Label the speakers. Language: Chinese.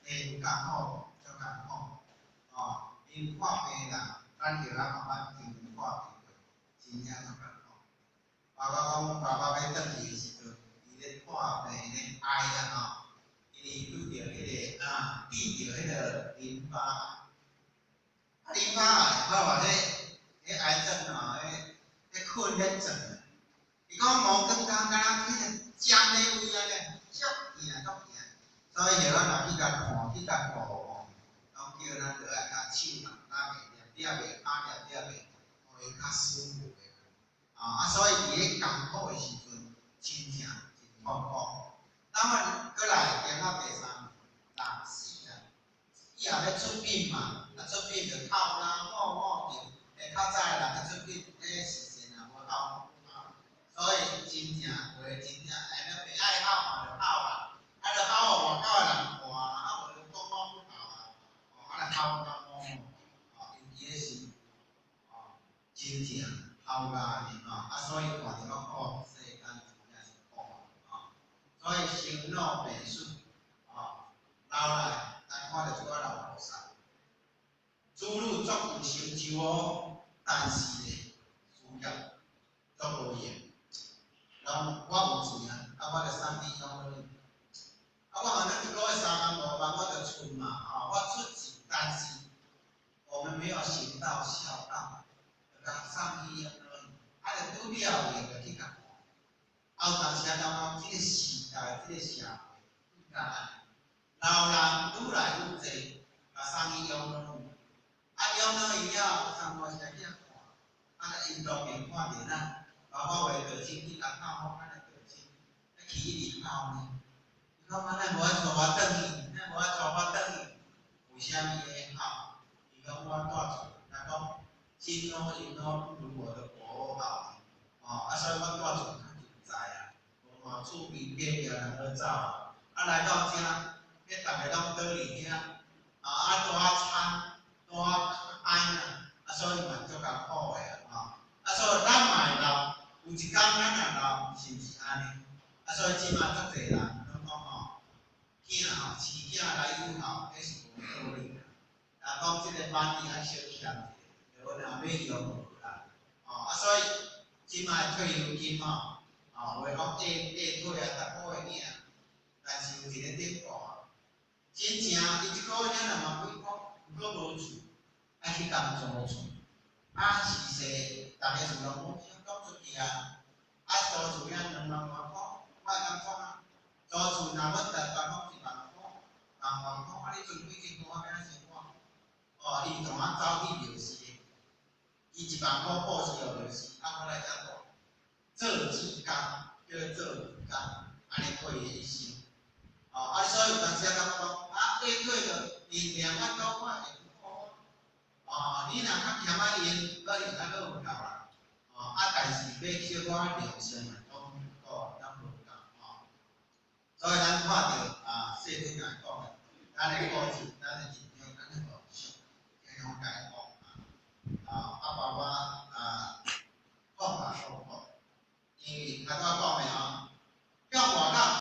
Speaker 1: 很艰苦，足艰苦。哦，因看病人，咱就啊慢慢经营看病过，真正足艰苦。包括讲爸爸要转去的时阵，伊咧看病咧哀啊吼，因为拄着迄个治着迄个淋巴，淋巴癌，包括迄癌症吼，迄困难症。伊讲无更加敢若迄个尖咧位安尼，足疼足疼。所以就咱若去甲看，去甲顾吼，拢叫咱落来甲手拉袂捏袂拍捏袂，互伊较舒服诶。所以伫咧艰苦诶时阵，真正真痛苦。那么过来行到第三，人死啊，以后要出殡嘛，出殡就哭啦、摸着，较早诶人出殡，时辰啊无哭。所以真正话真正，那袂爱哭嘛就哭啦，就哭互外口诶人看，无就讲我不哭啊，来哭甲摸，尤其是真正哭甲安尼所以看着我苦，世间真正是苦所以生老病死，老来咱看着即个老菩萨，诸路足有成就但是呢，事业足无用。我有钱我就送你养老。我可能一个月3万5万，我就出嘛，我出钱，但是我们没有行到孝道，就甲送去养老，就拄了用就去甲看。有当时讲这个时代，这个社会，应该安尼，老人愈来愈济，甲送去养老。养老以后，送偌些囝看，因当面看着咱。包括话着亲去甲靠好，安尼着亲，起离靠呢？你讲安尼无爱带我转去，安尼无爱带我转去，为虾米会好？伊讲我带厝，人讲亲老因老不如我的国好，所以我带厝较自在无嘛厝边边个人都走来到遮，要逐个拢倒伫遐，带餐，带安所以嘛足艰苦诶所以咱嘛会老。有一天咱也老，是毋是安尼？所以即马足侪人拢讲囝饲囝来友好，迄是无道理的。讲即个班底爱小欠者，就若要用无啦。所以即马退休金话讲退逐个月领，但是有一个典故真正伊一个月领2万几箍，毋过无厝，爱去共租厝。是说，逐个厝拢讲出去租厝领2万外箍，我会当创租厝若要台湾讲1万箍，2万箍，你存几千箍要安怎生活？伊同我走去庙市，伊1万箍报时互庙市，我来遮做志工，叫做义工，安尼过伊一生。所以有当时讲退了，你2万多块也不够你若较欠用，可能还佫有够啦。但是要小可良心拢不够，咱无够所以咱看到细仔来讲咱的故事，咱的真正咱个学习，这种解读。